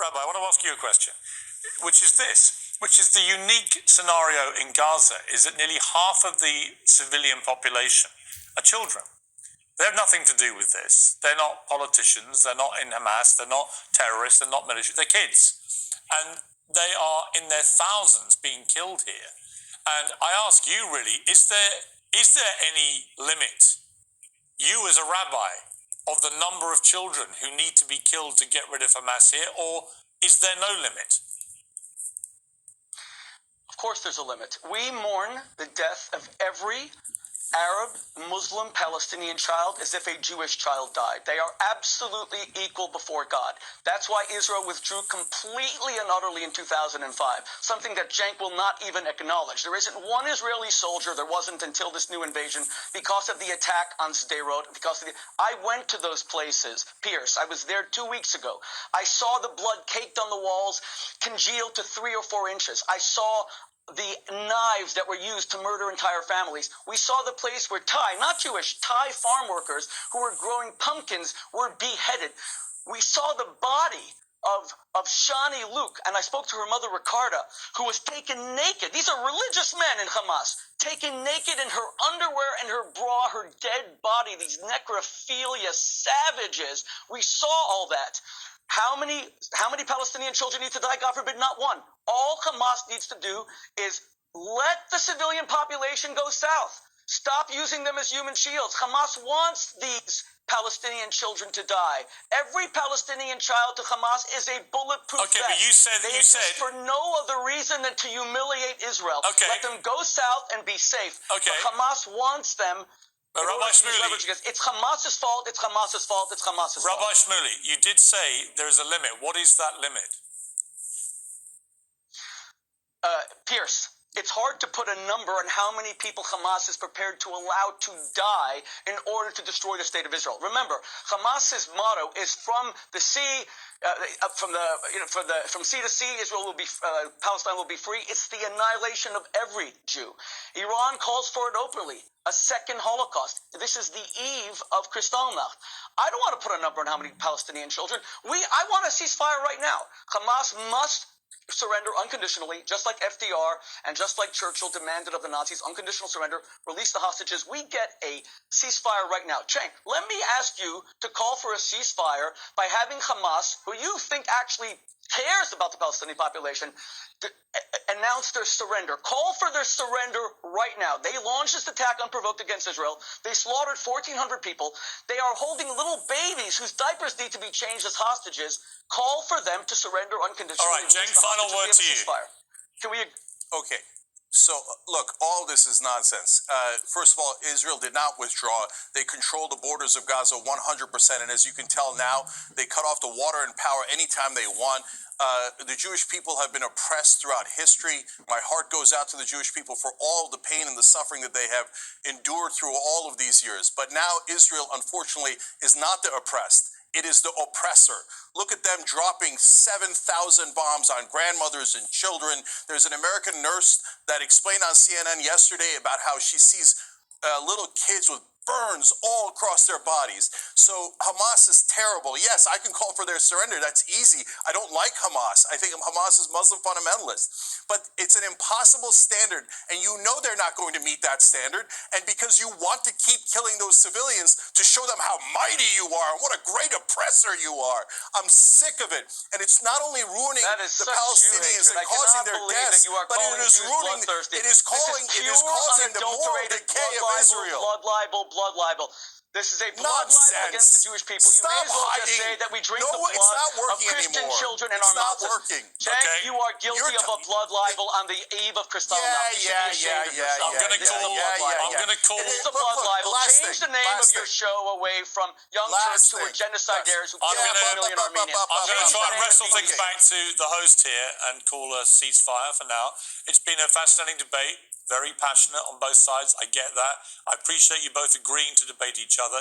Rabbi, I want to ask you a question, which is this, which is the unique scenario in Gaza is that nearly half of the civilian population are children. They have nothing to do with this. They're not politicians. They're not in Hamas. They're not terrorists. They're not military. They're kids. And they are in their thousands being killed here. And I ask you really, is there any limit, you as a rabbi, of the number of children who need to be killed to get rid of Hamas here, or is there no limit? Of course there's a limit. We mourn the death of every Arab, Muslim, Palestinian child as if a Jewish child died. They are absolutely equal before God. That's why Israel withdrew completely and utterly in 2005, something that Cenk will not even acknowledge. There isn't one Israeli soldier, there wasn't until this new invasion, because of the attack on Sderot, I went to those places, piers. I was there 2 weeks ago. I saw the blood caked on the walls, congealed to 3 or 4 inches. I saw the knives that were used to murder entire families. We saw the place where Thai, not Jewish, Thai farm workers who were growing pumpkins were beheaded. We saw the body of Shani Luke, and I spoke to her mother, Ricarda, who was taken naked. These are religious men in Hamas, taken naked in her underwear and her bra, her dead body, these necrophilia savages. We saw all that. How many Palestinian children need to die? God forbid, not one. All Hamas needs to do is let the civilian population go south. Stop using them as human shields. Hamas wants these Palestinian children to die. Every Palestinian child to Hamas is a bulletproof vest. Okay, but you said for no other reason than to humiliate Israel. Okay. Let them go south and be safe. Okay. But Hamas wants them. Rabbi Shmuley, it's Hamas's fault, it's Hamas's fault, it's Hamas's fault. Rabbi Shmuley, you did say there is a limit. What is that limit? Pierce, it's hard to put a number on how many people Hamas is prepared to allow to die in order to destroy the state of Israel. Remember, Hamas's motto is from the sea, from sea to sea, Palestine will be free. It's the annihilation of every Jew. Iran calls for it openly, a second Holocaust. This is the eve of Kristallnacht. I don't want to put a number on how many Palestinian children. I want a ceasefire right now. Hamas must surrender unconditionally, just like FDR and just like Churchill demanded of the Nazis, unconditional surrender, release the hostages. We get a ceasefire right now. Cenk, let me ask you to call for a ceasefire by having Hamas, who you think actually cares about the Palestinian population, announce their surrender. Call for their surrender right now. They launched this attack unprovoked against Israel. They slaughtered 1,400 people. They are holding little babies whose diapers need to be changed as hostages. Call for them to surrender unconditionally. All right, Cenk, final word to you. Can we? Okay. So, look, all this is nonsense. First of all, Israel did not withdraw. They control the borders of Gaza 100%. And as you can tell now, they cut off the water and power anytime they want. The Jewish people have been oppressed throughout history. My heart goes out to the Jewish people for all the pain and the suffering that they have endured through all of these years. But now Israel, unfortunately, is not the oppressed. It is the oppressor. Look at them dropping 7,000 bombs on grandmothers and children. There's an American nurse that explained on CNN yesterday about how she sees little kids with burns all across their bodies. So Hamas is terrible. Yes, I can call for their surrender. That's easy. I don't like Hamas. I think Hamas is Muslim fundamentalist. But it's an impossible standard, and you know they're not going to meet that standard. And because you want to keep killing those civilians to show them how mighty you are and what a great oppressor you are, I'm sick of it. And it's not only ruining the Palestinians and causing their deaths, but it is causing the moral decay of Israel. Blood libel. This is a blood libel against the Jewish people. You may as well just say that we drink the blood of Christian children in our mouths. Cenk, you are guilty of a blood libel on the eve of Kristallnacht. I'm going to call. This is a blood libel. Change the name of your show away from Young Turks who are genocidaires who killed 1 million Armenians. I'm going to try and wrestle things back to the host here and call a ceasefire for now. It's been a fascinating debate. Very passionate on both sides. I get that. I appreciate you both agreeing to debate each other.